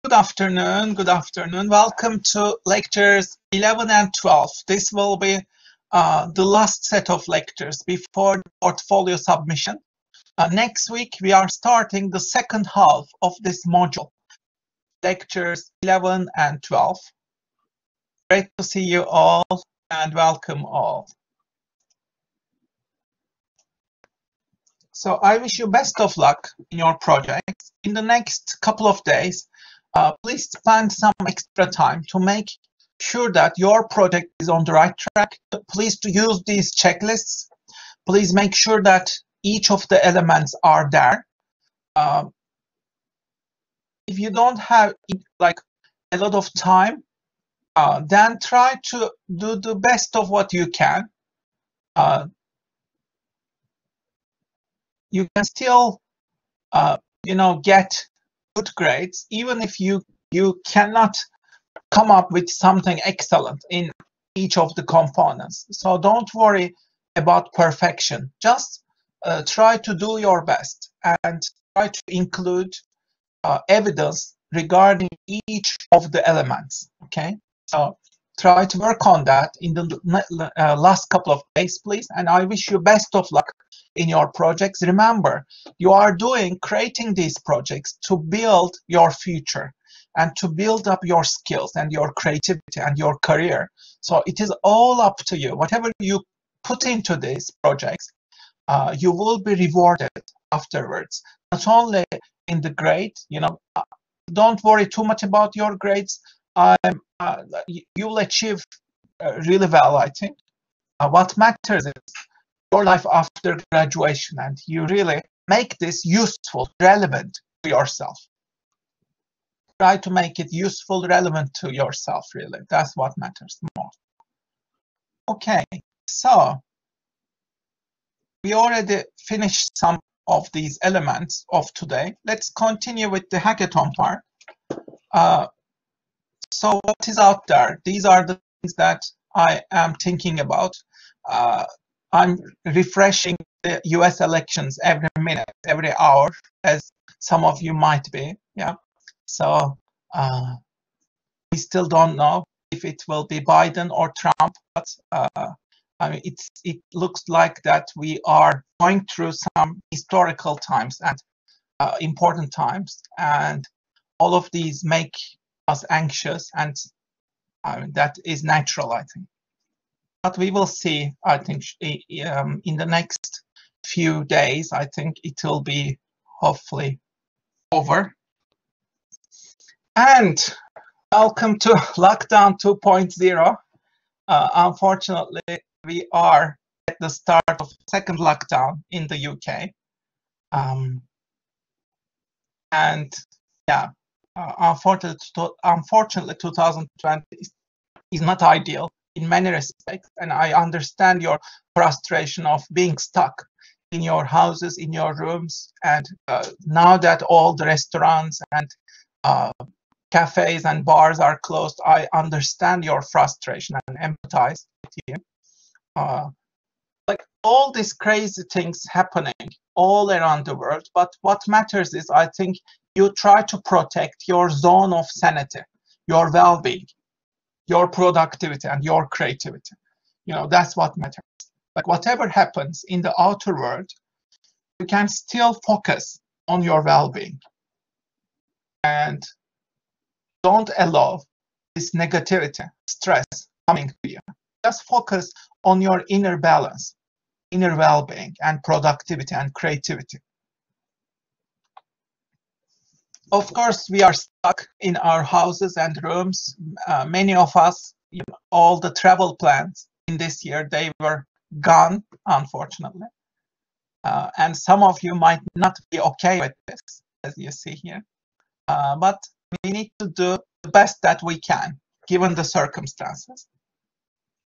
Good afternoon. Good afternoon. Welcome to lectures 11 and 12. This will be the last set of lectures before the portfolio submission. Next week, we are starting the second half of this module, lectures 11 and 12. Great to see you all and welcome all. So I wish you best of luck in your projects. In the next couple of days, please spend some extra time to make sure that your project is on the right track. Please to use these checklists. Please make sure that each of the elements are there. If you don't have like a lot of time, then try to do the best of what you can. You can still, get good grades, even if you cannot come up with something excellent in each of the components. So don't worry about perfection. Just try to do your best and try to include evidence regarding each of the elements. Okay, so try to work on that in the last couple of days, please. And I wish you best of luck in your projects. Remember, you are creating these projects to build your future and to build up your skills and your creativity and your career. So it is all up to you. Whatever you put into these projects, you will be rewarded afterwards. Not only in the grade, don't worry too much about your grades. You'll achieve really well, I think. What matters is your life after graduation, and you really make this useful, relevant to yourself. Try to make it useful, relevant to yourself, really. That's what matters most. Okay, so we already finished some of these elements of today. Let's continue with the hackathon part. So what is out there? These are the things that I am thinking about. I'm refreshing the US elections every minute, every hour, as some of you might be. Yeah. So we still don't know if it will be Biden or Trump, but I mean, it looks like that we are going through some historical times and important times, and all of these make us anxious, and that is natural, I think. But we will see, I think, in the next few days, I think it will be hopefully over. And welcome to lockdown 2.0. Unfortunately, we are at the start of the second lockdown in the UK. And yeah, unfortunately, 2020 is not ideal in many respects, and I understand your frustration of being stuck in your houses, in your rooms, and now that all the restaurants and cafes and bars are closed, I understand your frustration and empathize with you. Like all these crazy things happening all around the world, but what matters is, I think, you try to protect your zone of sanity, your well-being, your productivity, and your creativity. That's what matters. Like whatever happens in the outer world, you can still focus on your well-being. And don't allow this negativity, stress coming to you. Just focus on your inner balance, inner well-being, and productivity and creativity. Of course, we are stuck in our houses and rooms. Many of us, all the travel plans in this year, they were gone, unfortunately. And some of you might not be okay with this, as you see here. But we need to do the best that we can, given the circumstances.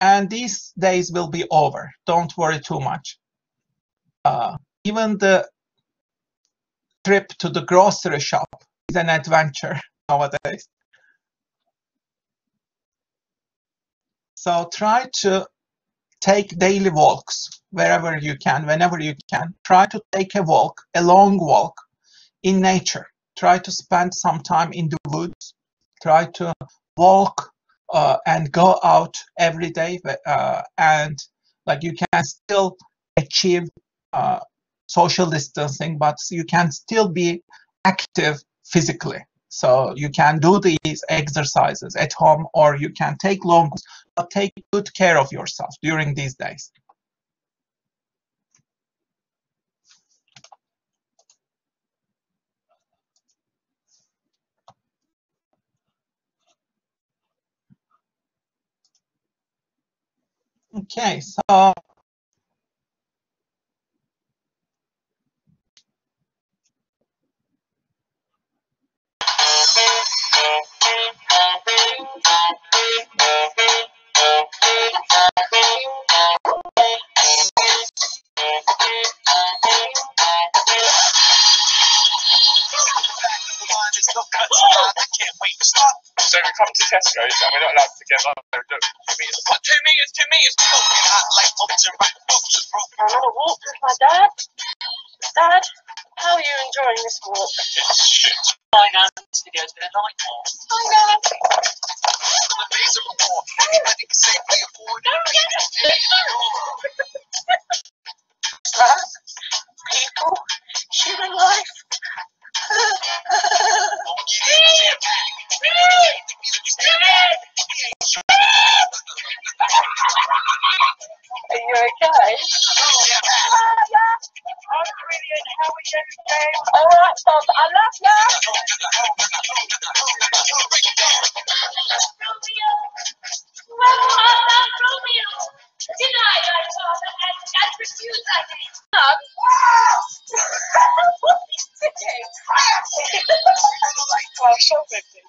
And these days will be over. Don't worry too much. Even the trip to the grocery shop is an adventure nowadays. So try to take daily walks wherever you can, whenever you can. Try to take a walk, a long walk in nature. try to spend some time in the woods, try to walk and go out every day, and like you can still achieve social distancing, but you can still be active physically. So you can do these exercises at home, or you can take long, but take good care of yourself during these days. Okay, so So we come to Tesco's and we're not allowed to get like 2 meters. What, 2 meters? 2 meters? I'm on a walk with my dad. Dad, how are you enjoying this walk? It's shit. My nan's video's been a nightmare. Hi, Nan. People, human life. Are you okay? I'm brilliant. How are you today? All right, Bob. I love you. Romeo. Tonight I saw that I refused that name. What is it? Well, show me, please.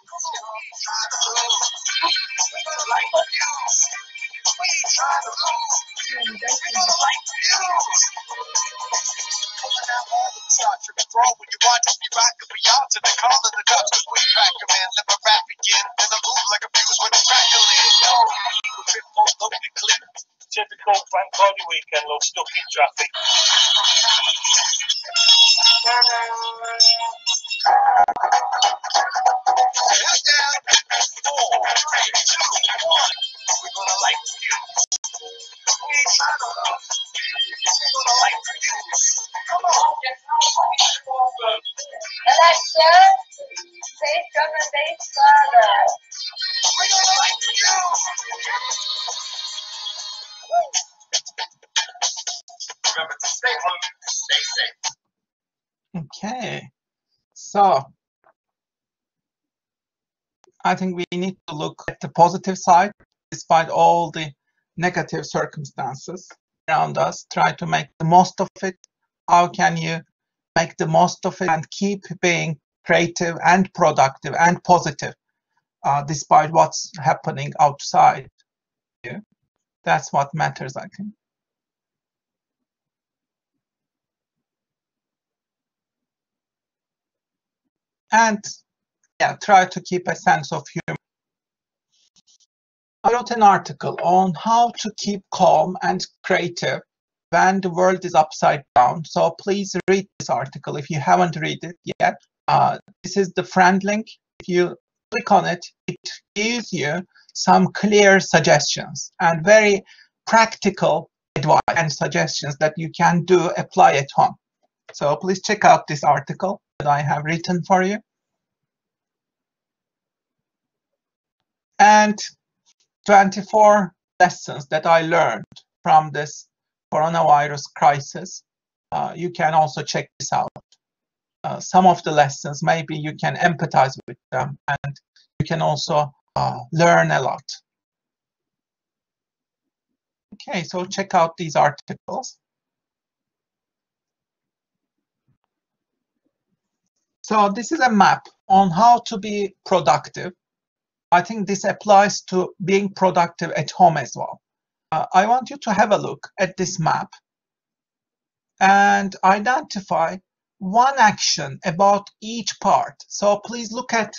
When you watch us be rockin' beyond to the call of the cops, cause we crack a man, let my rap begin, and I move like a fuse when it's crackling. Typical bank holiday weekend, love, stuck in traffic. Countdown, 4, 3, 2, 1. We're gonna light the fuse. We ain't trying to lose. We're gonna light the fuse. Come on. Alexa, say drum and bass louder. We're gonna light the fuse. Remember to stay home, stay safe. okay, so I think we need to look at the positive side. Despite all the negative circumstances around us, try to make the most of it. How can you make the most of it and keep being creative and productive and positive despite what's happening outside you? That's what matters, I think. And yeah, try to keep a sense of humor. I wrote an article on how to keep calm and creative when the world is upside down. So please read this article if you haven't read it yet. This is the friend link. If you click on it, it gives you some clear suggestions and very practical advice and suggestions that you can apply at home. So please check out this article that I have written for you. And 24 lessons that I learned from this coronavirus crisis. You can also check this out. Some of the lessons, maybe you can empathize with them, and you can also learn a lot. Okay, so check out these articles. So this is a map on how to be productive. I think this applies to being productive at home as well. I want you to have a look at this map and identify one action about each part. So please look at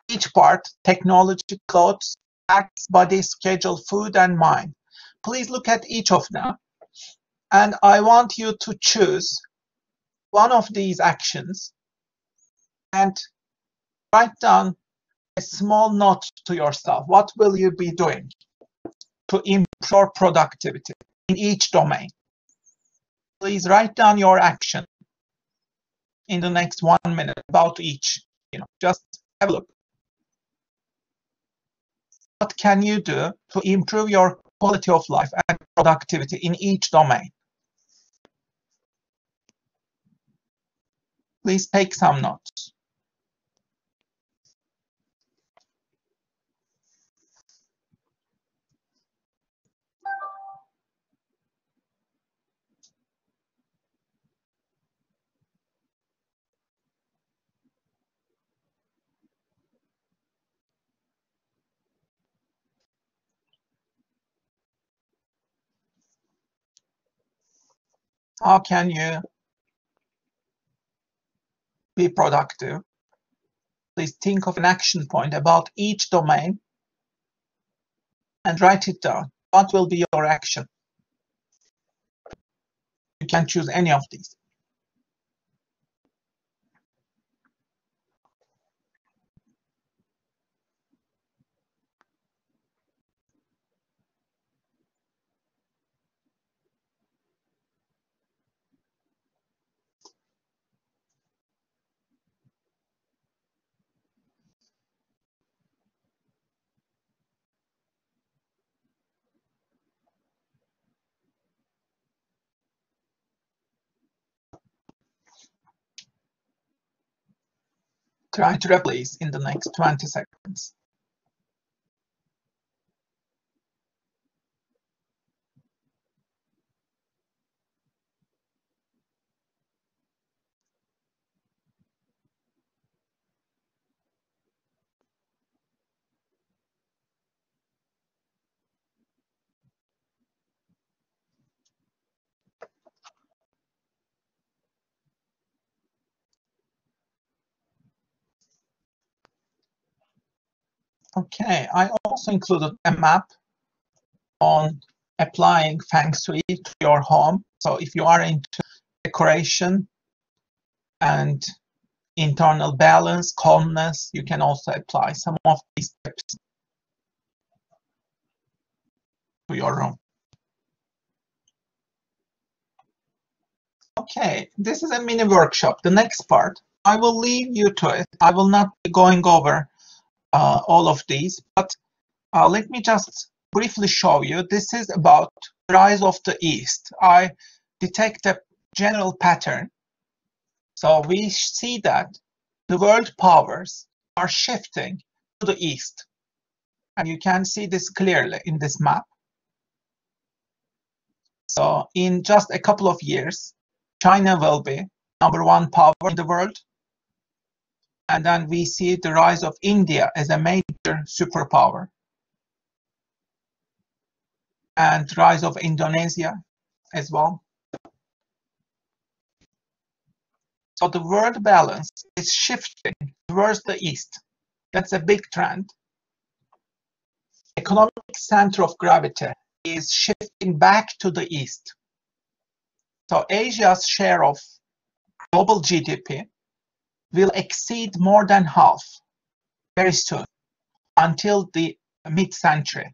each part: technology, clothes, acts, body, schedule, food, and mind. Please look at each of them. And I want you to choose one of these actions and write down a small note to yourself. What will you be doing to improve productivity in each domain? Please write down your action in the next 1 minute about each. Just have a look. What can you do to improve your quality of life and productivity in each domain? Please take some notes. How can you be productive? Please think of an action point about each domain and write it down. What will be your action? You can choose any of these. Try to replace in the next 20 seconds. Okay, I also included a map on applying Feng Shui to your home. So if you are into decoration and internal balance, calmness, you can also apply some of these tips to your room. Okay, this is a mini workshop. The next part, I will leave you to it. I will not be going over all of these, but let me just briefly show you. This is about the rise of the East. I detect a general pattern. So we see that the world powers are shifting to the East. And you can see this clearly in this map. So in just a couple of years, China will be #1 power in the world. And then we see the rise of India as a major superpower. And rise of Indonesia as well. So the world balance is shifting towards the East. That's a big trend. Economic center of gravity is shifting back to the East. So Asia's share of global GDP will exceed more than half very soon, until the mid-century.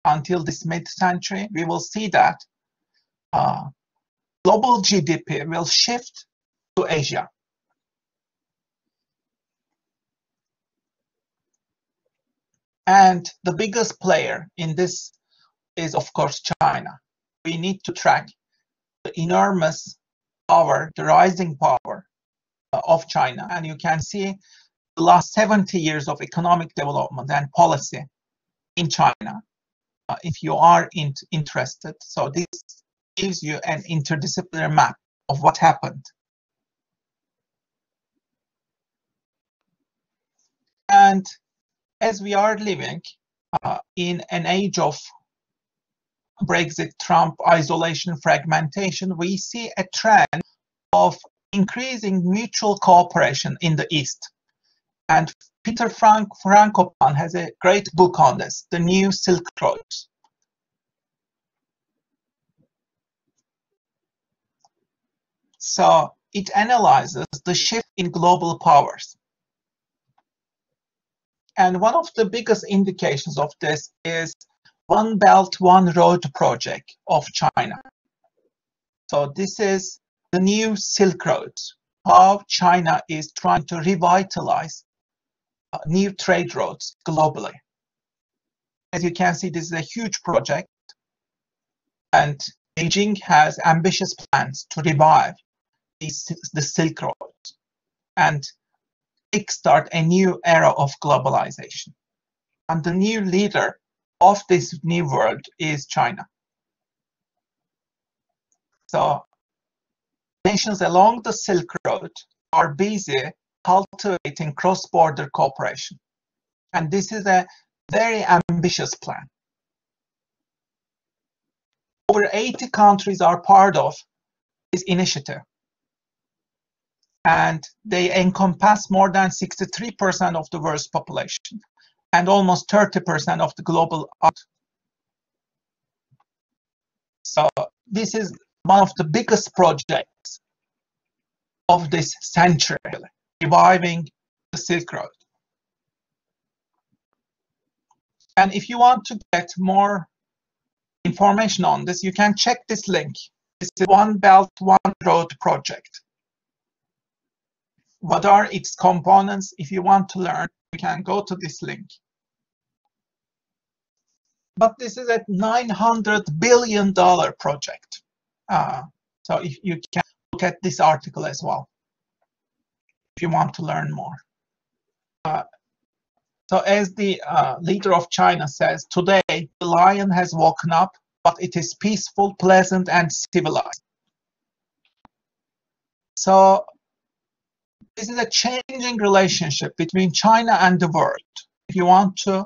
Until this mid-century, we will see that global GDP will shift to Asia. And the biggest player in this is, of course, China. We need to track the enormous power, the rising power of China. And you can see the last 70 years of economic development and policy in China, if you are interested. So this gives you an interdisciplinary map of what happened. And as we are living in an age of Brexit, Trump, isolation, fragmentation, we see a trend of increasing mutual cooperation in the East. And Peter Frankopan has a great book on this, The New Silk Roads. So it analyzes the shift in global powers. And one of the biggest indications of this is One Belt, One Road project of China. So this is the new Silk Road, how China is trying to revitalize new trade routes globally. As you can see, this is a huge project, and Beijing has ambitious plans to revive the Silk Road and kickstart a new era of globalization. And the new leader of this new world is China. So nations along the Silk Road are busy cultivating cross-border cooperation. And this is a very ambitious plan. Over 80 countries are part of this initiative. And they encompass more than 63% of the world's population and almost 30% of the global output. So this is one of the biggest projects of this century, reviving the Silk Road. And if you want to get more information on this, you can check this link. This is One Belt, One Road project. What are its components? If you want to learn, you can go to this link. But this is a $900 billion project. So if you can look at this article as well, if you want to learn more. So as the leader of China says, today the lion has woken up, but it is peaceful, pleasant, and civilized. So this is a changing relationship between China and the world. If you want to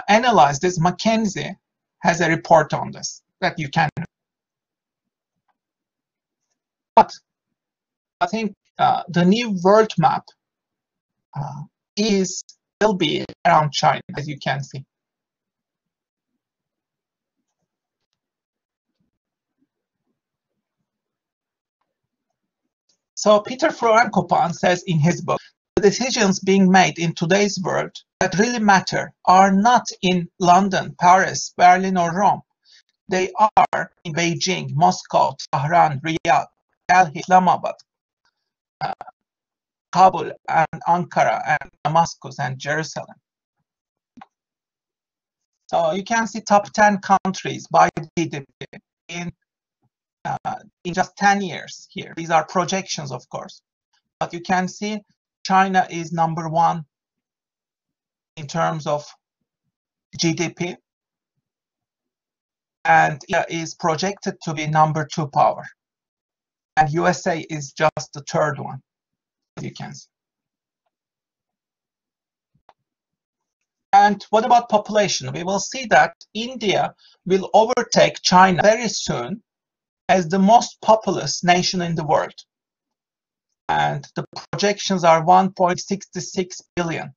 analyze this, McKinsey has a report on this that you can. But I think the new world map will be around China, as you can see. So Peter Frankopan says in his book, the decisions being made in today's world that really matter are not in London, Paris, Berlin, or Rome. They are in Beijing, Moscow, Tehran, Riyadh, Delhi, Islamabad, Kabul, and Ankara, and Damascus, and Jerusalem. So you can see top 10 countries by GDP in just 10 years here. These are projections, of course. But you can see China is #1 in terms of GDP. And India is projected to be #2 power. And USA is just the third one, as you can see. And what about population? We will see that India will overtake China very soon as the most populous nation in the world. And the projections are 1.66 billion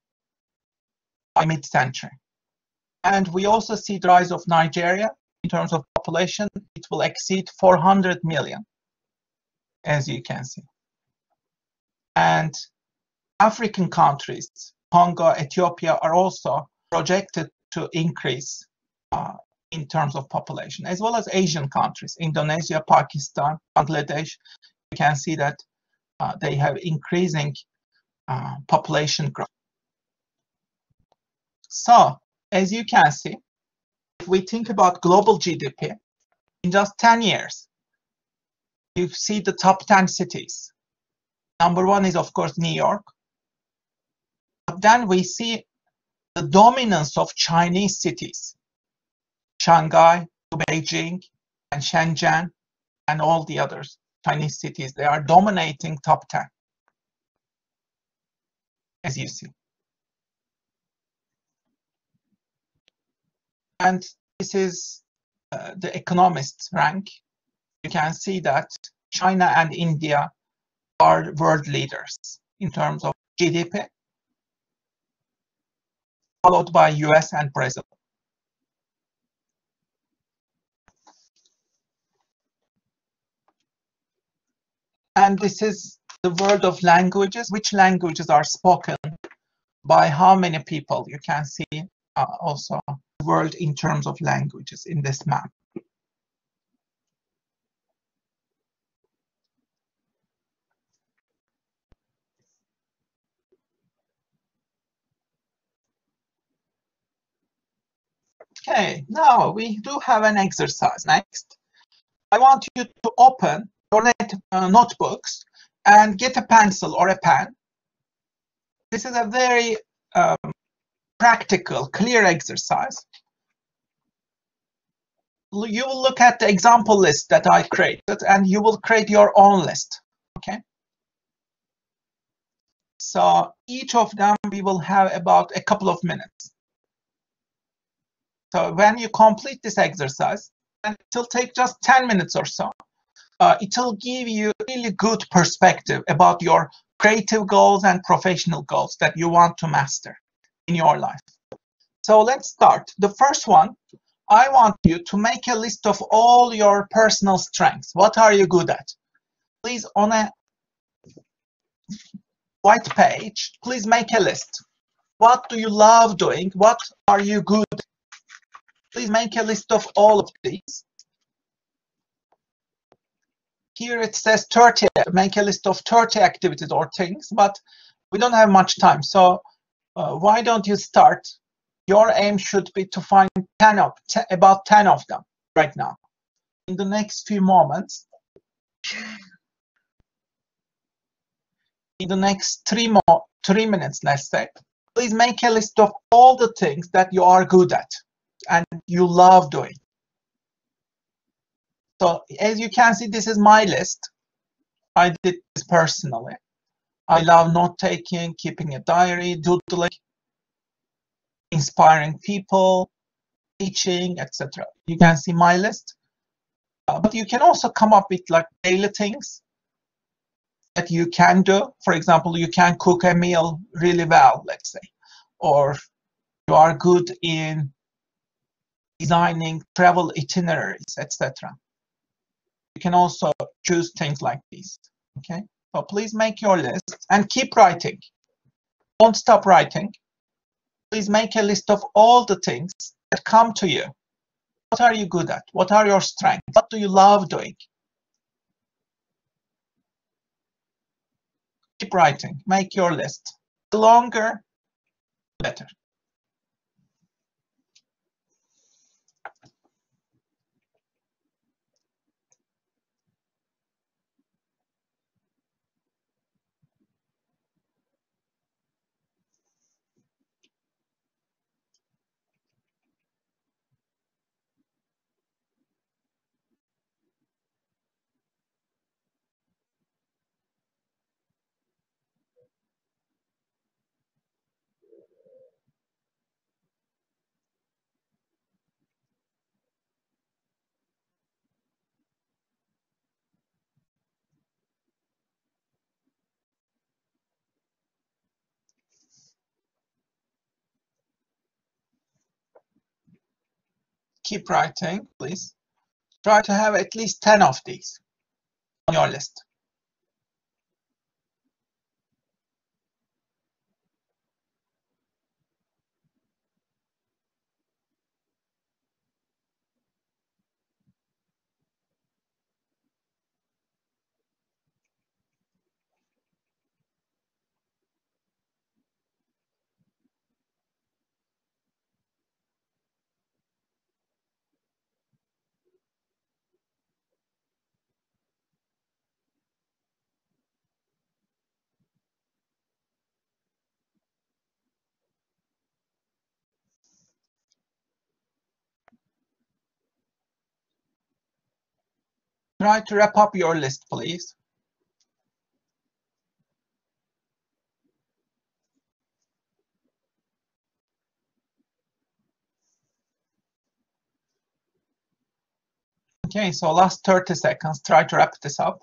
by mid-century. And we also see the rise of Nigeria in terms of population. It will exceed 400 million, as you can see. And African countries, Congo, Ethiopia, are also projected to increase in terms of population, as well as Asian countries, Indonesia, Pakistan, Bangladesh. You can see that they have increasing population growth. So, as you can see, if we think about global GDP, in just 10 years, you see the top 10 cities. #1 is, of course, New York. But then we see the dominance of Chinese cities. Shanghai, Beijing, and Shenzhen, and all the others, Chinese cities, they are dominating top 10, as you see. And this is the Economist rank. You can see that China and India are world leaders in terms of GDP, followed by US and Brazil. And this is the world of languages. Which languages are spoken by how many people. You can see also the world in terms of languages in this map. Okay, now we do have an exercise. Next, I want you to open your notebooks and get a pencil or a pen. This is a very practical, clear exercise. You will look at the example list that I created and you will create your own list. Okay. So each of them we will have about a couple of minutes. So when you complete this exercise, and it will take just 10 minutes or so, it will give you really good perspective about your creative goals and professional goals that you want to master in your life. So let's start. The first one, I want you to make a list of all your personal strengths. What are you good at? Please, on a white page, please make a list. What do you love doing? What are you good at? Please make a list of all of these. Here it says 30, make a list of 30 activities or things, but we don't have much time. So why don't you start? Your aim should be to find about 10 of them right now. In the next few moments, in the next 3 minutes, let's say, please make a list of all the things that you are good at and you love doing. So as you can see, this is my list. I did this personally. I love note-taking, keeping a diary, doodling, inspiring people, teaching, etc. You can see my list. But you can also come up with like daily things that you can do. For example, you can cook a meal really well, let's say, or you are good in designing travel itineraries, etc. You can also choose things like these. Okay, so please make your list and keep writing. Don't stop writing. Please make a list of all the things that come to you. What are you good at? What are your strengths? What do you love doing? Keep writing. Make your list. The longer, the better. Keep writing, please. Try to have at least 10 of these on your list. Try to wrap up your list, please. Okay, so last 30 seconds, try to wrap this up.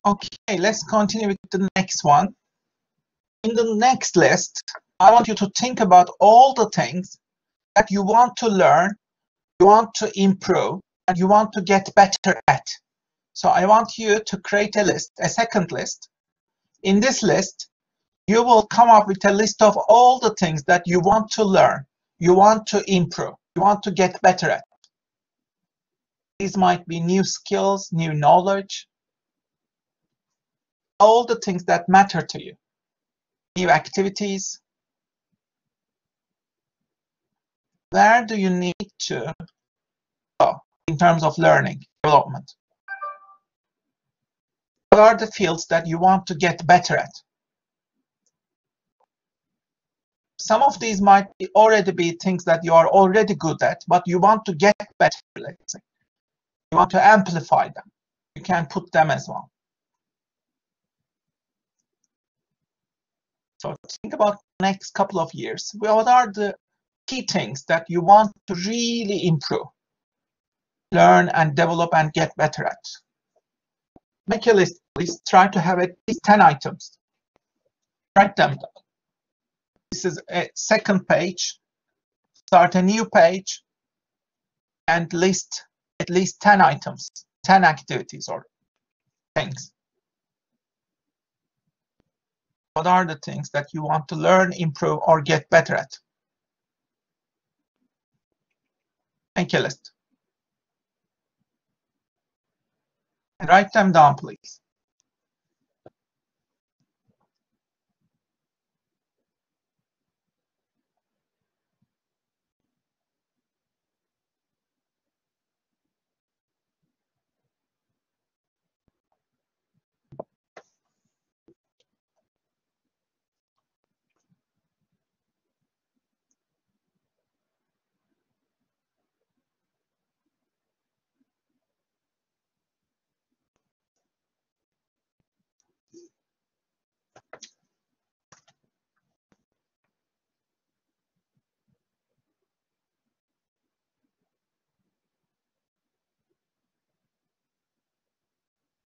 Okay, let's continue with the next one. In the next list, I want you to think about all the things that you want to learn, you want to improve, and you want to get better at. So I want you to create a list, a second list. In this list, you will come up with a list of all the things that you want to learn, you want to improve, you want to get better at. These might be new skills, new knowledge, all the things that matter to you, new activities. Where do you need to go in terms of learning, development? What are the fields that you want to get better at? Some of these might already be things that you are already good at, but you want to get better, let's say. You want to amplify them. You can put them as well. So think about the next couple of years. What are the key things that you want to really improve, learn and develop and get better at? Make a list, please. Try to have at least 10 items. Write them down. This is a second page. Start a new page and list at least 10 items, 10 activities or things. What are the things that you want to learn, improve, or get better at? Make a list. And write them down, please.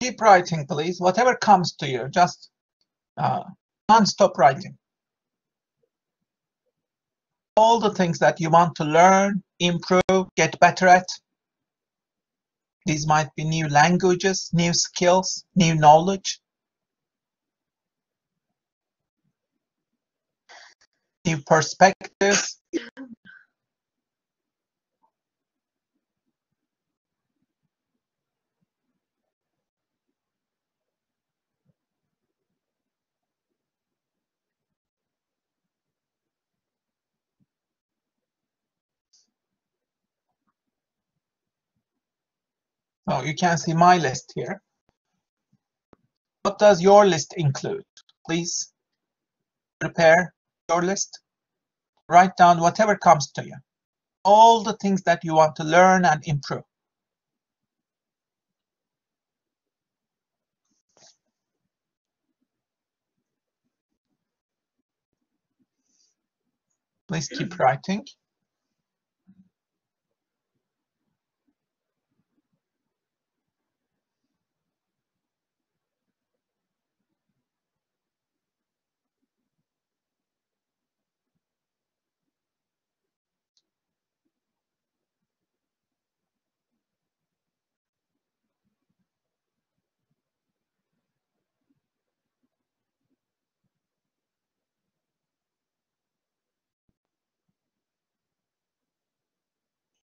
Keep writing, please. Whatever comes to you, just non-stop writing. All the things that you want to learn, improve, get better at. These might be new languages, new skills, new knowledge, new perspectives. So you can see my list here. What does your list include? Please prepare your list. Write down whatever comes to you. All the things that you want to learn and improve. Please keep writing.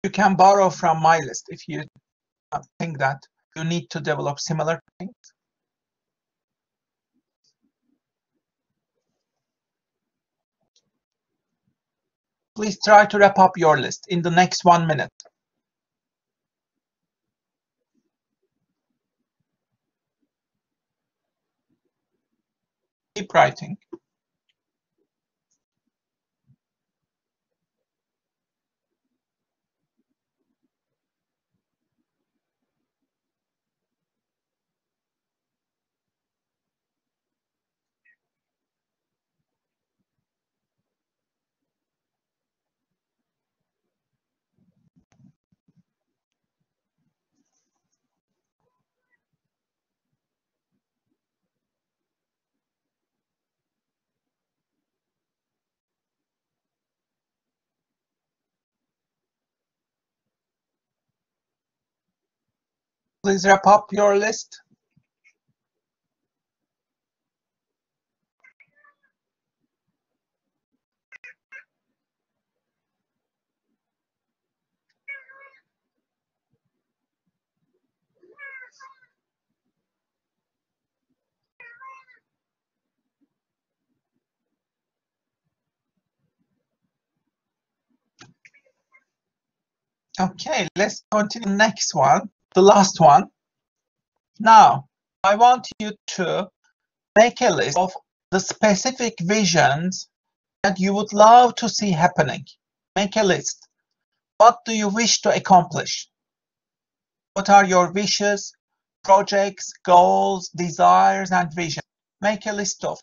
You can borrow from my list if you think that you need to develop similar things. Please try to wrap up your list in the next 1 minute. Keep writing. Please wrap up your list. Okay, let's continue next one, the last one. Now, I want you to make a list of the specific visions that you would love to see happening. Make a list. What do you wish to accomplish? What are your wishes, projects, goals, desires, and visions? Make a list of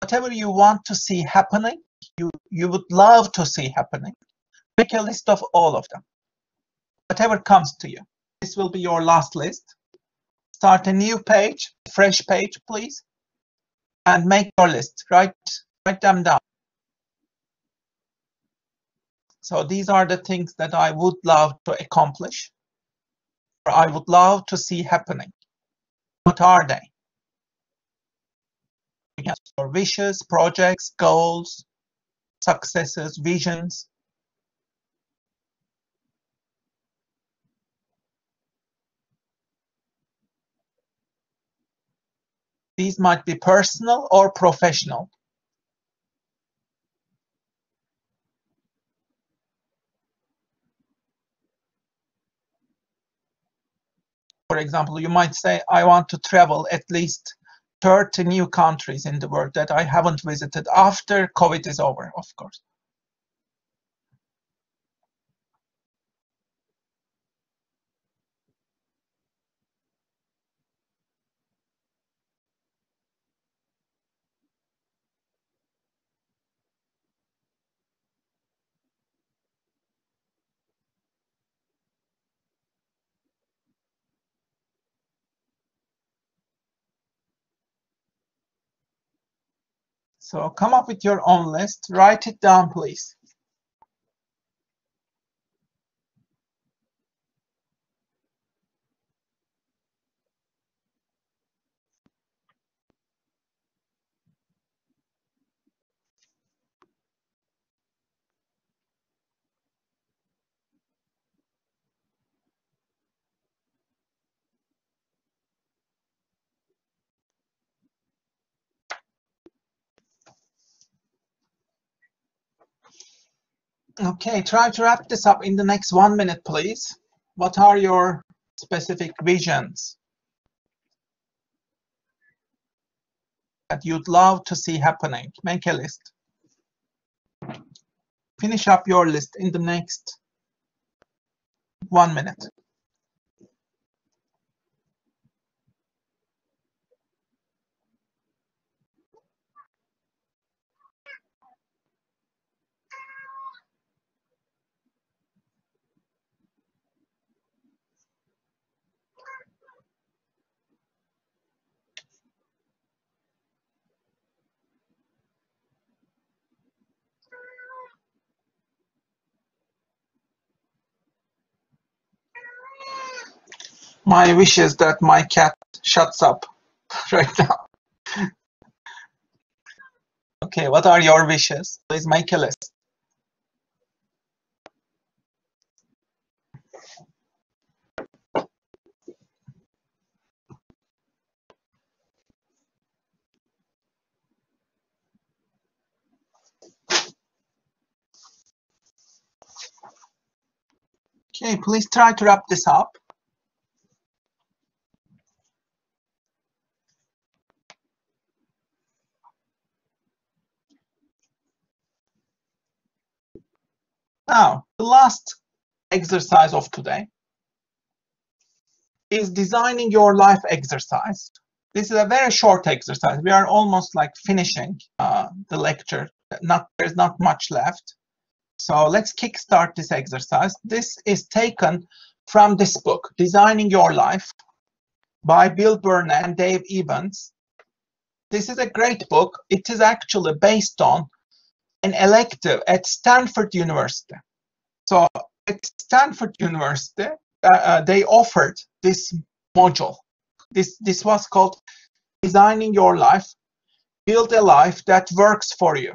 whatever you want to see happening, you would love to see happening. Make a list of all of them. Whatever comes to you. This will be your last list. Start a new page, fresh page, please, and make your list. Write them down. So these are the things that I would love to accomplish, or I would love to see happening. What are they? Your wishes, projects, goals, successes, visions. These might be personal or professional. For example, you might say, I want to travel at least 30 new countries in the world that I haven't visited after COVID is over, of course. So come up with your own list. Write it down, please. Okay, try to wrap this up in the next 1 minute, please. What are your specific visions that you'd love to see happening? Make a list. Finish up your list in the next 1 minute. My wish is that my cat shuts up right now. Okay, what are your wishes? Please make a list. Okay, please try to wrap this up. Now, the last exercise of today is designing your life exercise. This is a very short exercise. We are almost like finishing the lecture. There's not much left. So let's kickstart this exercise. This is taken from this book, Designing Your Life, by Bill Burnett and Dave Evans. This is a great book. It is actually based on an elective at Stanford University. So at Stanford University, they offered this module. This was called Designing Your Life, Build a Life That Works for You.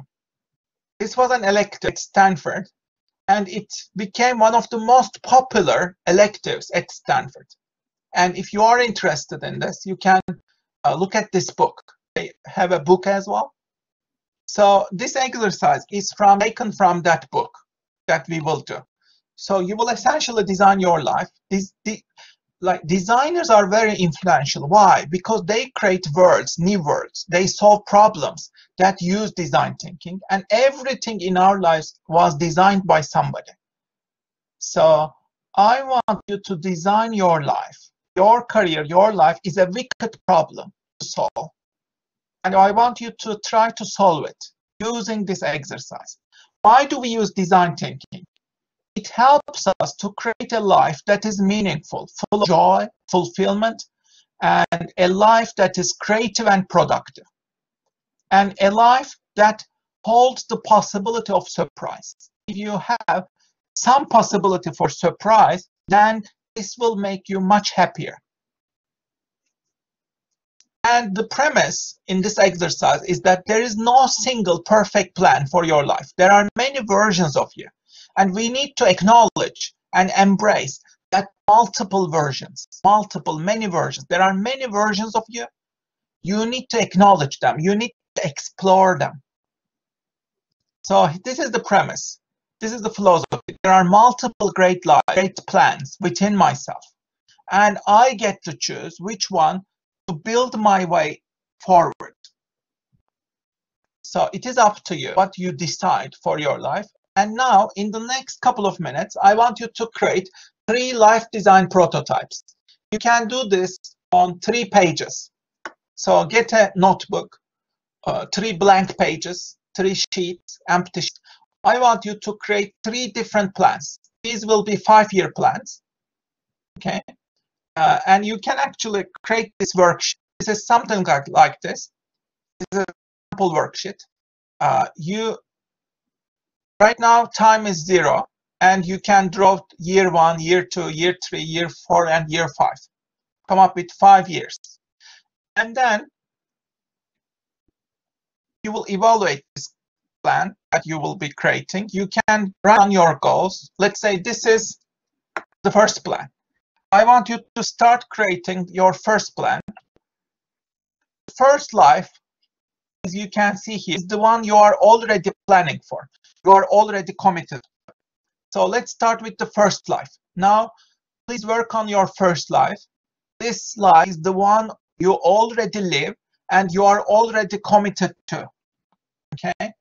This was an elective at Stanford, and it became one of the most popular electives at Stanford. And if you are interested in this, you can look at this book. They have a book as well. So this exercise is taken from that book that we will do. So you will essentially design your life. Designers are very influential. Why? Because they create worlds, new worlds. They solve problems that use design thinking, and everything in our lives was designed by somebody. So I want you to design your life. Your career, your life is a wicked problem to solve. And I want you to try to solve it using this exercise. Why do we use design thinking? It helps us to create a life that is meaningful, full of joy, fulfillment, and a life that is creative and productive. And a life that holds the possibility of surprise. If you have some possibility for surprise, then this will make you much happier. And the premise in this exercise is that there is no single perfect plan for your life. There are many versions of you. And we need to acknowledge and embrace that multiple versions, many versions. There are many versions of you. You need to acknowledge them. You need to explore them. So this is the premise. This is the philosophy. There are multiple great plans within myself. And I get to choose which one to build my way forward. So it is up to you what you decide for your life. And now, in the next couple of minutes, I want you to create 3 life design prototypes. You can do this on 3 pages. So get a notebook, 3 blank pages, 3 sheets, empty sheets. I want you to create 3 different plans. These will be 5-year plans. Okay. And you can actually create this worksheet. This is something like this. This is a sample worksheet. Right now, time is 0, and you can draw year 1, year 2, year 3, year 4, and year 5. Come up with 5 years. And then you will evaluate this plan that you will be creating. You can write down your goals. Let's say this is the first plan. I want you to start creating your first plan. The first life, as you can see here, is the one you are already planning for. You are already committed. So let's start with the first life. Now, please work on your first life. This life is the one you already live and you are already committed to. Okay?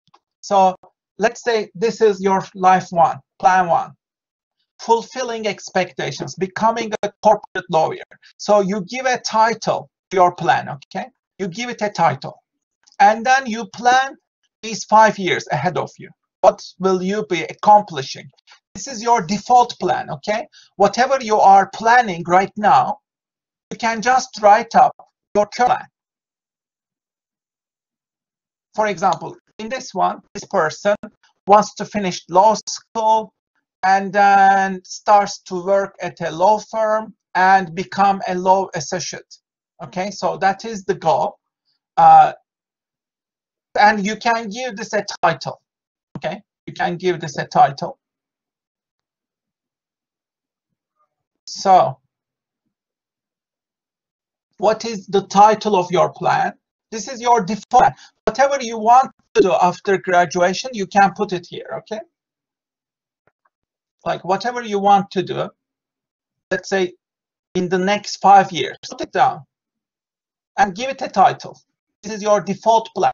So let's say this is your life 1, plan 1. Fulfilling expectations, becoming a corporate lawyer. So you give a title to your plan, okay? You give it a title. And then you plan these 5 years ahead of you. What will you be accomplishing? This is your default plan, okay? Whatever you are planning right now, you can just write up your plan. For example, in this one, this person wants to finish law school and then starts to work at a law firm and become a law associate. Okay, so that is the goal. And you can give this a title. Okay, you can give this a title. So, what is the title of your plan? This is your default plan. Whatever you want to do after graduation, you can put it here, okay? Like whatever you want to do, let's say in the next 5 years, put it down and give it a title. This is your default plan.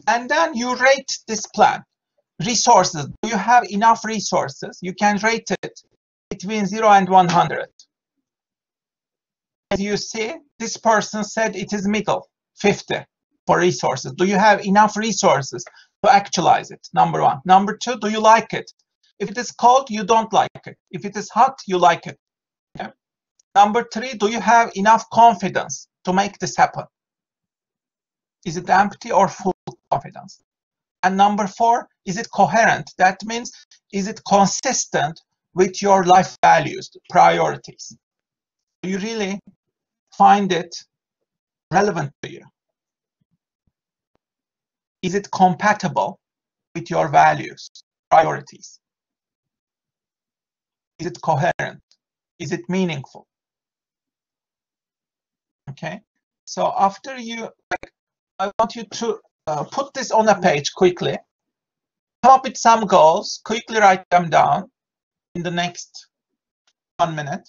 And then you rate this plan. Resources, do you have enough resources? You can rate it between 0 and 100. As you see, this person said it is middle, 50 for resources. Do you have enough resources to actualize it? Number 1. Number 2, do you like it? If it is cold, you don't like it. If it is hot, you like it. Okay? Number 3, do you have enough confidence to make this happen? Is it empty or full confidence? And number 4, is it coherent? That means, is it consistent with your life values, priorities? Do you really find it relevant to you? Is it compatible with your values, priorities? Is it coherent? Is it meaningful? Okay, so after you, I want you to put this on a page quickly, come up with some goals, quickly write them down in the next 1 minute.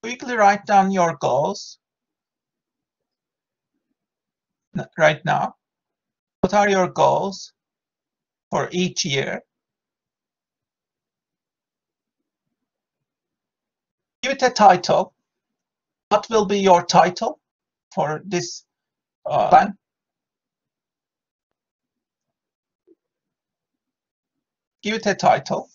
Quickly write down your goals right now. What are your goals for each year? Give it a title. What will be your title for this plan? Give it a title.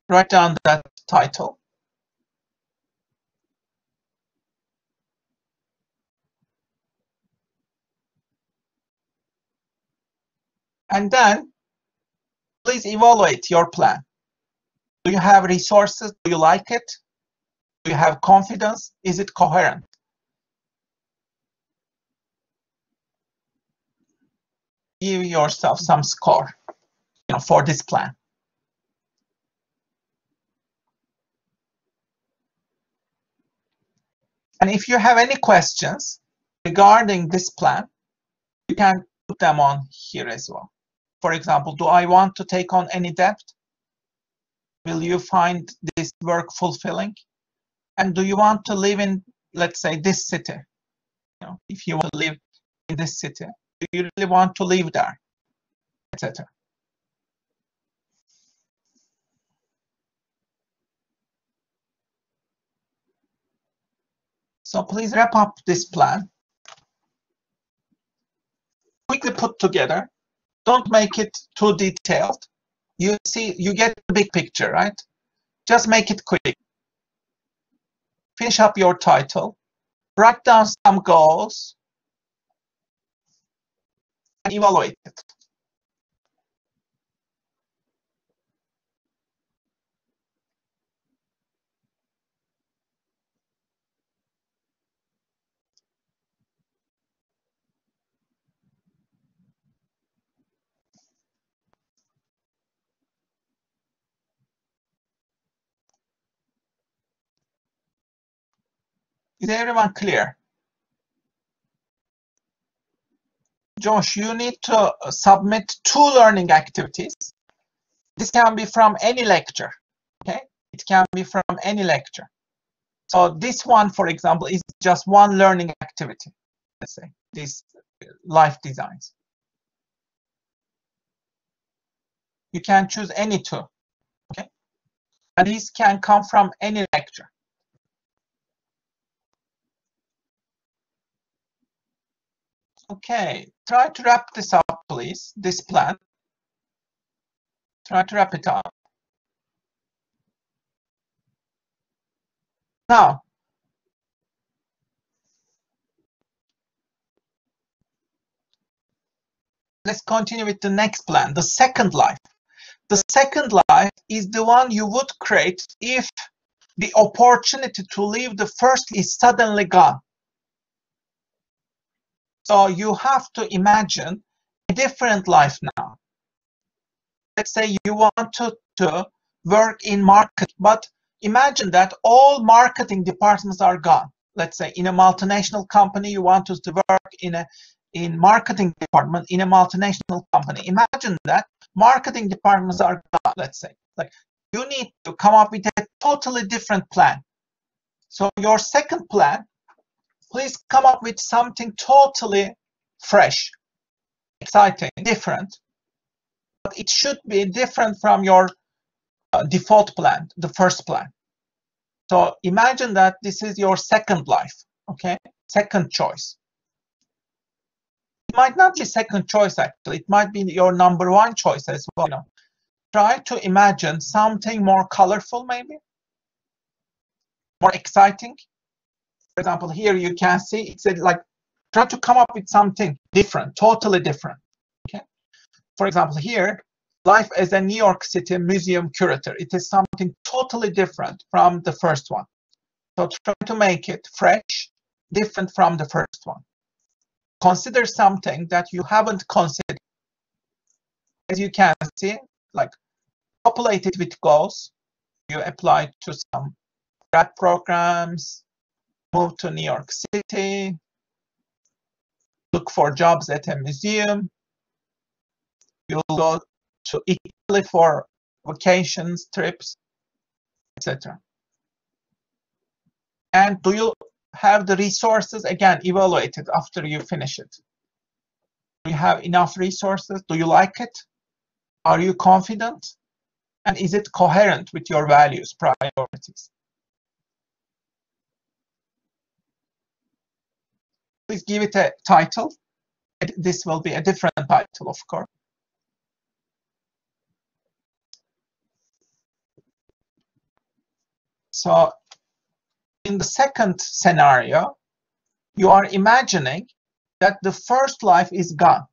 Write down that title. And then please evaluate your plan. Do you have resources? Do you like it? Do you have confidence? Is it coherent? Give yourself some score, for this plan. And if you have any questions regarding this plan, you can put them on here as well. For example, do I want to take on any debt? Will you find this work fulfilling? And do you want to live in, let's say, this city? If you want to live in this city, do you really want to live there, etc. So please wrap up this plan. Quickly put together. Don't make it too detailed. You see, you get the big picture, right? Just make it quick. Finish up your title. Write down some goals and evaluate it. Is everyone clear? Josh, you need to submit 2 learning activities. This can be from any lecture, okay? It can be from any lecture. So this one, for example, is just one learning activity, let's say, these life designs. You can choose any 2, okay? And these can come from any lecture. Okay, try to wrap this up, please, this plan. Try to wrap it up. Now, let's continue with the next plan, the second life. The second life is the one you would create if the opportunity to live the first is suddenly gone. So you have to imagine a different life now. Let's say you want to work in market, but imagine that all marketing departments are gone. Let's say in a multinational company, you want to work in marketing department in a multinational company. Imagine that marketing departments are gone, let's say. Like, you need to come up with a totally different plan. So your second plan, please come up with something totally fresh, exciting, different. But it should be different from your default plan, the first plan. So imagine that this is your second life, okay? Second choice. It might not be second choice, actually. It might be your number 1 choice as well. Try to imagine something more colorful, maybe, more exciting. For example, here you can see it's like Try to come up with something different, totally different. Okay. For example, here, life as a New York City museum curator. It is something totally different from the first one. So try to make it fresh, different from the first one. Consider something that you haven't considered. As you can see, like populate it with goals. You apply to some grad programs, move to New York City, look for jobs at a museum. You'll go to Italy for vacations, trips, etc. And do you have the resources? Again, evaluate it after you finish it. Do you have enough resources? Do you like it? Are you confident? And is it coherent with your values, priorities? Please give it a title. This will be a different title, of course. So in the second scenario, you are imagining that the first life is gone.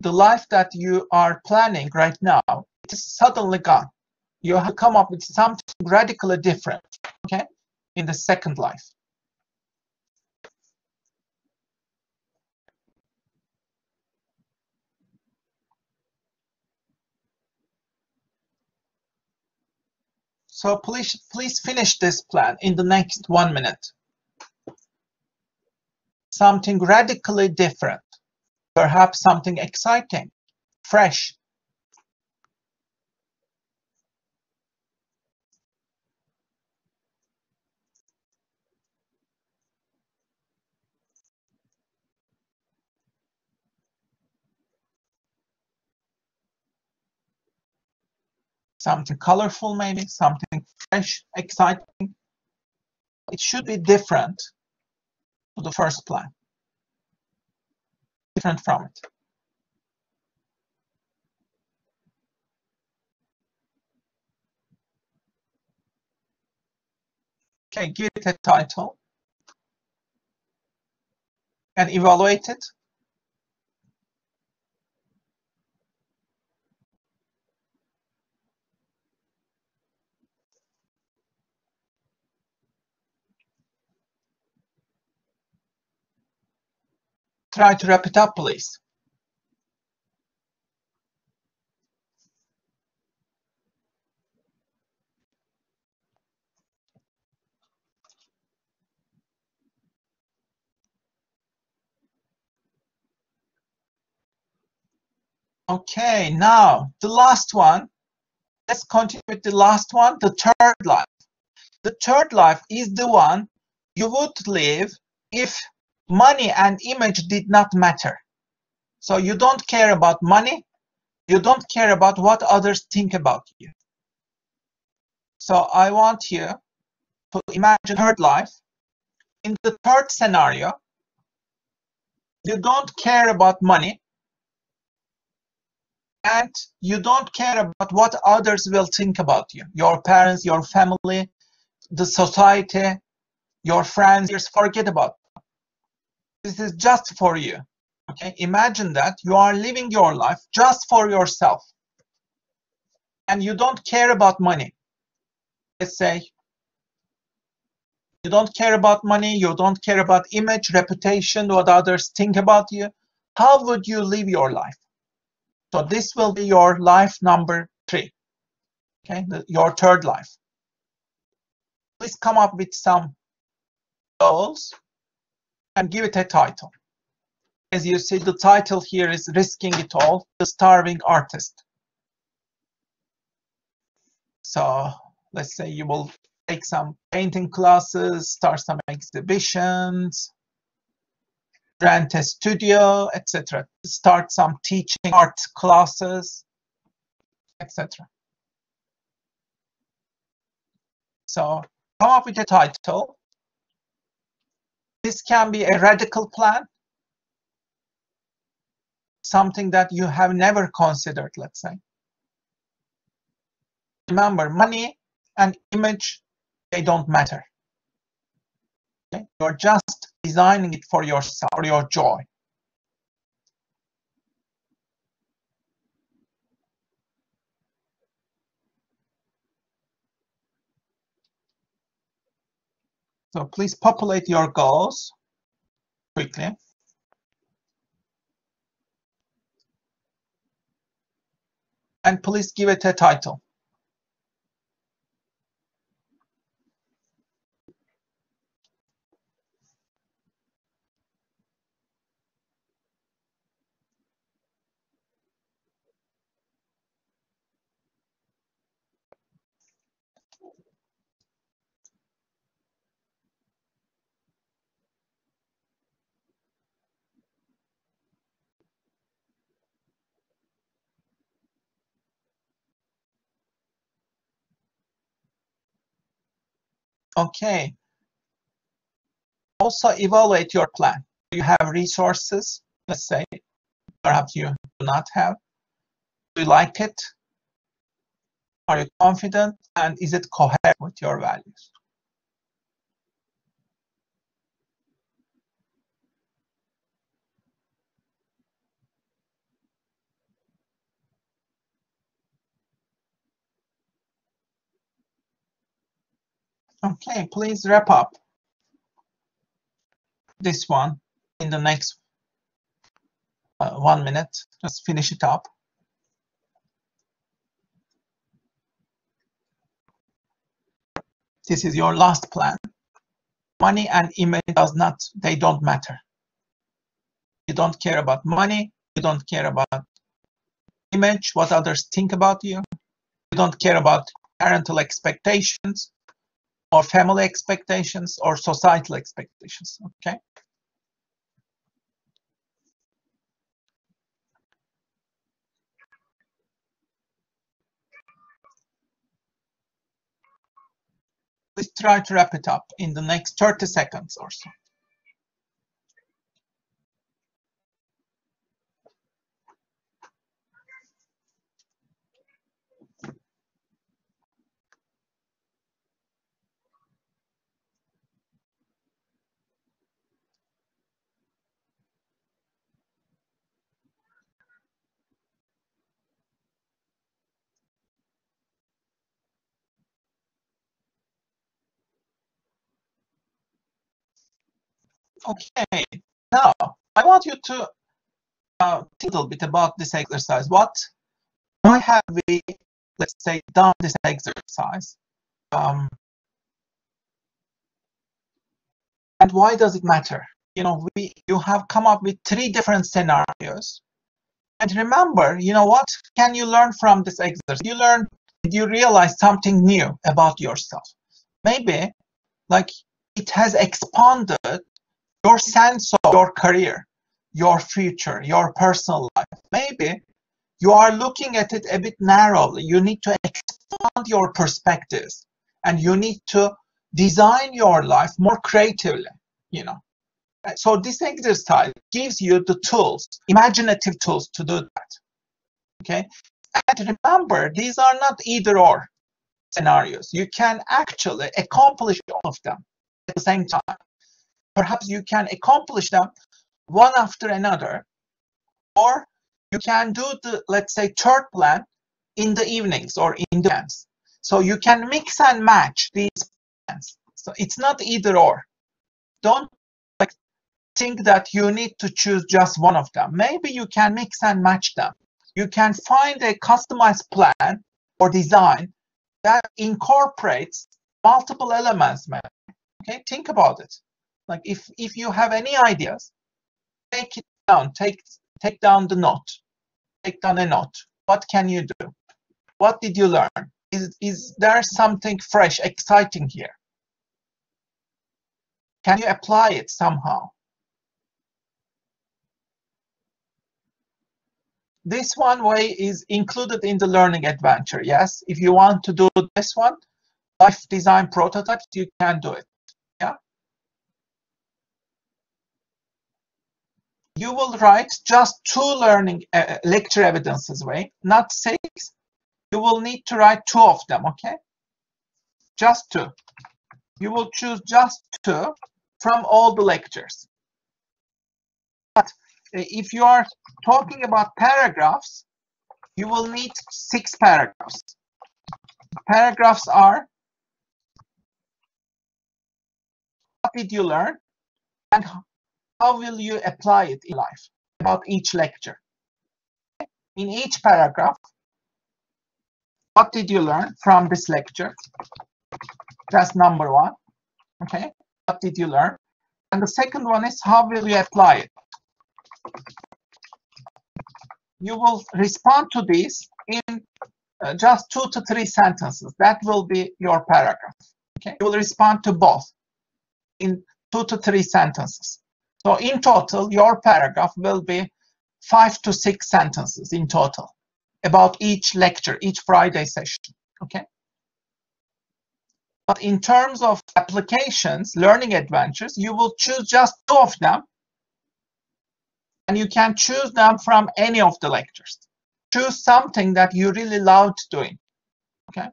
The life that you are planning right now, it is suddenly gone. You have to come up with something radically different, okay, in the second life. So please finish this plan in the next 1 minute. Something radically different, perhaps something exciting, fresh. Something colorful, maybe, something fresh, exciting. It should be different to the first plan, different from it. Okay, give it a title and evaluate it. Try to wrap it up, please. Okay, now the last one. Let's continue with the last one, the third life. The third life is the one you would live if money and image did not matter. So you don't care about money, you don't care about what others think about you. So I want you to imagine third life. In the third scenario, you don't care about money and you don't care about what others will think about you. Your parents, your family, the society, your friends, just forget about them. This is just for you. Okay, imagine that you are living your life just for yourself and you don't care about money. Let's say you don't care about money, you don't care about image, reputation, what others think about you. How would you live your life? So this will be your life number 3, okay, your third life. Please come up with some goals and give it a title. As you see, the title here is Risking It All, the Starving Artist. So let's say you will take some painting classes, start some exhibitions, rent a studio, etc. Start some teaching art classes, etc. So come up with a title. This can be a radical plan, something that you have never considered, let's say. Remember, money and image, they don't matter. Okay? You're just designing it for yourself, for your joy. So please populate your goals quickly. And please give it a title. Okay. Also evaluate your plan. Do you have resources? Let's say perhaps you do not have. Do you like it? Are you confident? And is it coherent with your values? Okay, please wrap up this one in the next 1 minute. Just finish it up. This is your last plan. Money and image they don't matter. You don't care about money. You don't care about image, what others think about you. You don't care about parental expectations or family expectations or societal expectations, okay? Please try to wrap it up in the next 30 seconds or so. Okay, now I want you to think a little bit about this exercise. Why have we, let's say, done this exercise? And why does it matter? You know, you have come up with 3 different scenarios. And remember, you know, what can you learn from this exercise? You realize something new about yourself. Maybe, like, it has expanded your sense of your career, your future, your personal life. Maybe you are looking at it a bit narrowly. You need to expand your perspectives and you need to design your life more creatively, you know. So this exercise gives you the tools, imaginative tools to do that, okay? And remember, these are not either or scenarios. You can actually accomplish all of them at the same time. Perhaps you can accomplish them one after another, or you can do the, let's say, third plan in the evenings or in the weekends. So you can mix and match these plans. So it's not either or. Don't think that you need to choose just one of them. Maybe you can mix and match them. You can find a customized plan or design that incorporates multiple elements. Okay, think about it. Like if you have any ideas, take it down. Take down the note. Take down a note. What can you do? What did you learn? Is there something fresh, exciting here? Can you apply it somehow? This one way is included in the learning adventure. Yes, if you want to do this one, life design prototypes, you can do it. Yeah. You will write just 2 learning lecture evidences, not 6. You will need to write 2 of them, okay? Just 2. You will choose just 2 from all the lectures. But if you are talking about paragraphs, you will need 6 paragraphs. Paragraphs are: what did you learn and how will you apply it in life, about each lecture. In each paragraph, what did you learn from this lecture? That's number 1. Okay, what did you learn? And the second one is, how will you apply it? You will respond to this in just 2 to 3 sentences. That will be your paragraph. Okay, you will respond to both in 2 to 3 sentences. So in total, your paragraph will be 5 to 6 sentences in total about each lecture, each Friday session. Okay. But in terms of applications, learning adventures, you will choose just 2 of them, and you can choose them from any of the lectures. Choose something that you really loved doing. Okay,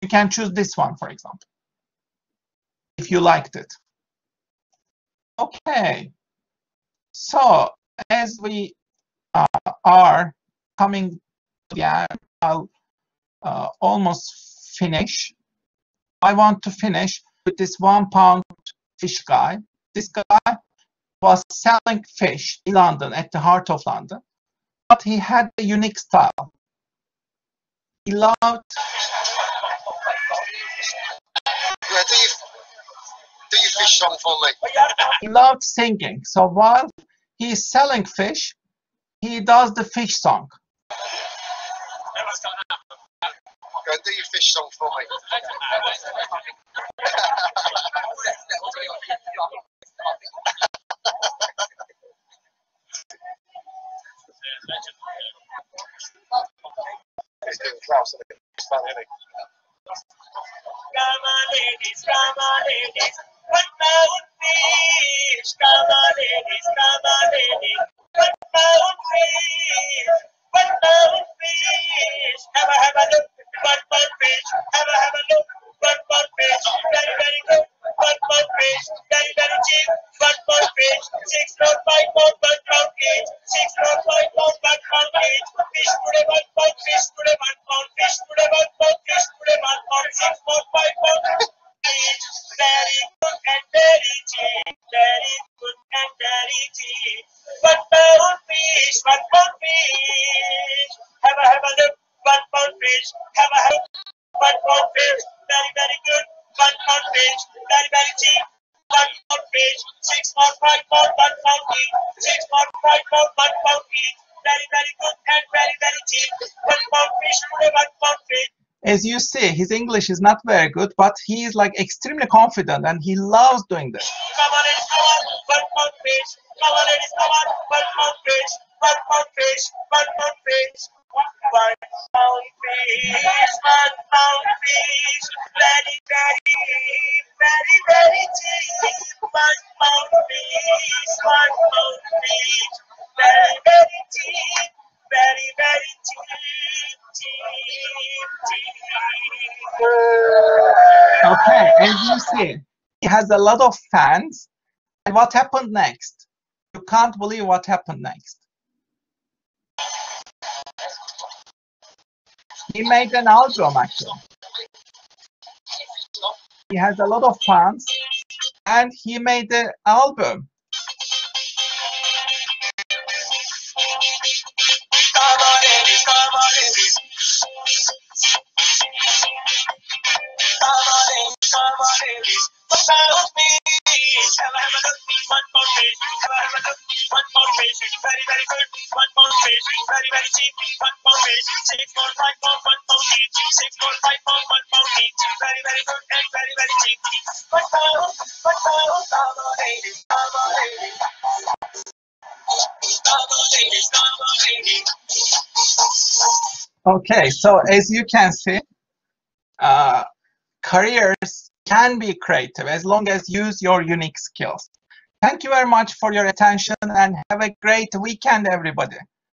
you can choose this one, for example, if you liked it. Okay, so as we are coming to the end, I'll almost finish. I want to finish with this 1 pound fish guy. This guy was selling fish in London, at the heart of London, but he had a unique style. He loved... Yeah, do your fish song for me. He loved singing. So while he's selling fish, he does the fish song. Go and do your fish song for me. He's doing Klaus, isn't he? It's fun, isn't he? Come on, ladies, what pound fish? Come on, ladies, what pound fish? What pound fish? Have a look, what pound fish? Have a look, what pound fish? Very, very good. What pound fish? Very, very cheap. What pound fish? 6 pound, 5 pound, 1 pound each. 6 pound, 5 pound, 1 pound each. Fish today, 1 pound. Fish today, 1 pound. Fish today, 1 pound. Fish today, 1 pound. 6 pound, 5 pound each. Very good and very cheap. Very good and very cheap. 1 pound fish. 1 pound fish. Have a look. 1 pound fish. Have a look. 1 pound fish. Very, very good. 1 pound fish. Very, very cheap. 1 pound fish. 6 pound, 5 pound, 1 pound each. 6 pound, 5 pound, 1 pound each. Very, very good and very, very cheap. 1 pound fish today, 1 pound fish. As you see, his English is not very good, but he is like extremely confident and he loves doing this. Come on, ladies, come on, 1 pound fish. Come on, ladies, come on, 1 pound fish. 1 pound fish. 1 pound fish. 1 pound fish. 1 pound fish. Very, very, very, very cheap. 1 pound fish. 1 pound fish. Very, very cheap. Very, very cheap. Okay, as you see, he has a lot of fans. And what happened next? You can't believe what happened next. He made an album, actually. He has a lot of fans, and he made an album. Come on, ladies, come on, ladies. Come on, ladies, come on, ladies. What pound fish? Have a look. 1 pound fish. Have a look. 1 pound fish. Very, very good. 1 pound fish. Very, very cheap. 1 pound fish. 6 pound, 5 pound, 1 pound each. 6 pound, 5 pound, 1 pound each. Very, very good and very, very cheap. 1 pound. Come on, ladies, come on, ladies. Come on, ladies, come on, ladies. Okay, so as you can see, careers can be creative as long as you use your unique skills. Thank you very much for your attention and have a great weekend, everybody.